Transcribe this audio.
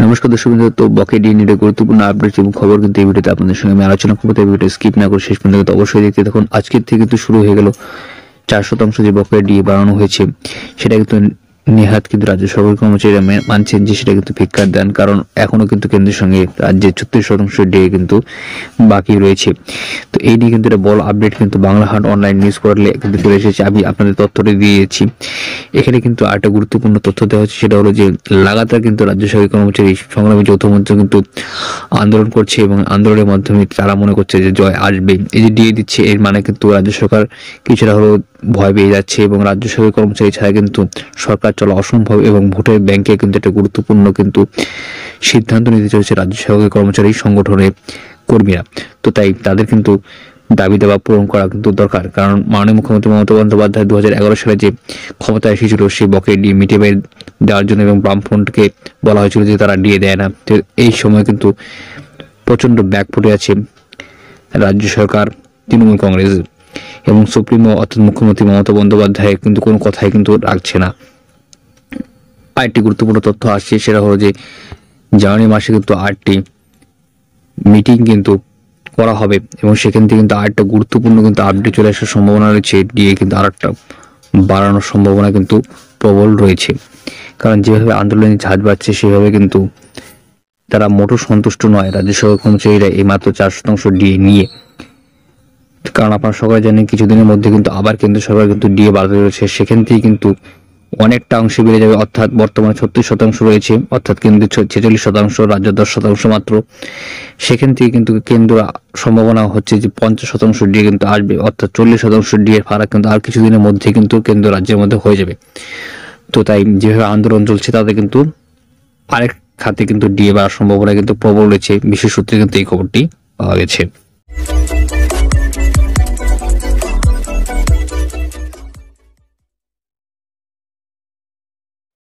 নমস্কার দর্শক বন্ধু, তো বকেয়া ডিএ নিয়ে গুরুত্বপূর্ণ আপডেট এবং খবর কিন্তু এই ভিডিওতে আপনাদের সঙ্গে আমি আলোচনা করবো। তাই ভিডিওটা স্কিপ না করে শেষ পর্যন্ত কিন্তু অবশ্যই দেখতে থাকুন। আজকের থেকে কিন্তু শুরু হয়ে গেল 4% যে বকেয়া ডিএ বাড়ানো হয়েছে, সেটা কিন্তু নেহাত কিন্তু রাজ্য সরকারি কর্মচারীরা মানছেন যে সেটা কিন্তু ফিক্কার দেন, কারণ এখনো কিন্তু কেন্দ্রের সঙ্গে রাজ্যের 36% ডিএ কিন্তু বাকি রয়েছে। তো এই নিয়ে কিন্তু একটা বড় আপডেট কিন্তু বাংলাহাট অনলাইন নিউজ পোর্টালে কিন্তু চলে এসেছে। আমি আপনাদের তথ্যটি দিয়েছি। এখানে কিন্তু আরেকটা গুরুত্বপূর্ণ তথ্য দেওয়া হচ্ছে, সেটা হলো যে লাগাতার কিন্তু রাজ্য সরকারি কর্মচারী সংগ্রামী যৌথ মঞ্চ কিন্তু আন্দোলন করছে এবং আন্দোলনের মাধ্যমে তারা মনে করছে যে জয় আসবে। এই যে ডিএ দিচ্ছে, এর মানে কিন্তু রাজ্য সরকার কিছুটা হলেও ভয় পেয়ে যাচ্ছে এবং রাজ্য সরকারি কর্মচারী ছাড়া কিন্তু সরকার চলা অসম্ভব এবং ভোটের ব্যাংকে কিন্তু একটা গুরুত্বপূর্ণ কিন্তু সিদ্ধান্ত নিতে চলেছে রাজ্য সরকারি কর্মচারী সংগঠনের কর্মীরা। তো তাই তাদের কিন্তু দাবি দেওয়া পূরণ করা কিন্তু দরকার, কারণ মাননীয় মুখ্যমন্ত্রী মমতা বন্দ্যোপাধ্যায় 2011 সালে যে ক্ষমতায় এসেছিল সেই বকেয়া ডিএ মিটিয়ে দেওয়ার জন্য এবং বামফ্রন্টকে বলা হয়েছিল যে তারা ডিএ দেয় না। তো এই সময় কিন্তু প্রচণ্ড ব্যাকফুটে আছে রাজ্য সরকার, তৃণমূল কংগ্রেস এবং সুপ্রিমো অর্থাৎ মুখ্যমন্ত্রী মমতা বন্দ্যোপাধ্যায় কিন্তু কোনো কথাই কিন্তু রাখছে না। আরেকটি গুরুত্বপূর্ণ তথ্য আসছে, সেটা হলো যে জানুয়ারি মাসে কিন্তু 8টি মিটিং কিন্তু করা হবে এবং সেখান থেকে কিন্তু আরেকটা গুরুত্বপূর্ণ কিন্তু আপডেট চলে আসার সম্ভাবনা রয়েছে। ডিএ কিন্তু আরেকটা বাড়ানোর সম্ভাবনা কিন্তু প্রবল রয়েছে, কারণ যেভাবে আন্দোলনের ঝাঁজ বাড়ছে সেভাবে কিন্তু তারা মোটেও সন্তুষ্ট নয় রাজ্য সরকার কর্মচারীরা এই মাত্র 4% ডিএ নিয়ে। কারণ আপনারা সবাই জানেন কিছুদিনের মধ্যে কিন্তু আবার কেন্দ্র সরকার কিন্তু ডিএ বাড়াতে রয়েছে, সেখান থেকে কিন্তু অনেকটা অংশে বেড়ে যাবে। অর্থাৎ বর্তমানে 36% রয়েছে, অর্থাৎ কেন্দ্রের 46%, রাজ্য 10% মাত্র। সেখান থেকে কিন্তু কেন্দ্র সম্ভাবনা হচ্ছে যে 50% ডিএ কিন্তু আসবে, অর্থাৎ 40% ডিএ ফারাক কিন্তু আর কিছুদিনের মধ্যে কিন্তু কেন্দ্র রাজ্যের মধ্যে হয়ে যাবে। তো তাই যেভাবে আন্দোলন চলছে তাতে কিন্তু আরেক খাতে কিন্তু ডিএ বাড়ার সম্ভাবনা কিন্তু প্রবল রয়েছে। বিশেষ সূত্রে কিন্তু এই খবরটি পাওয়া গেছে।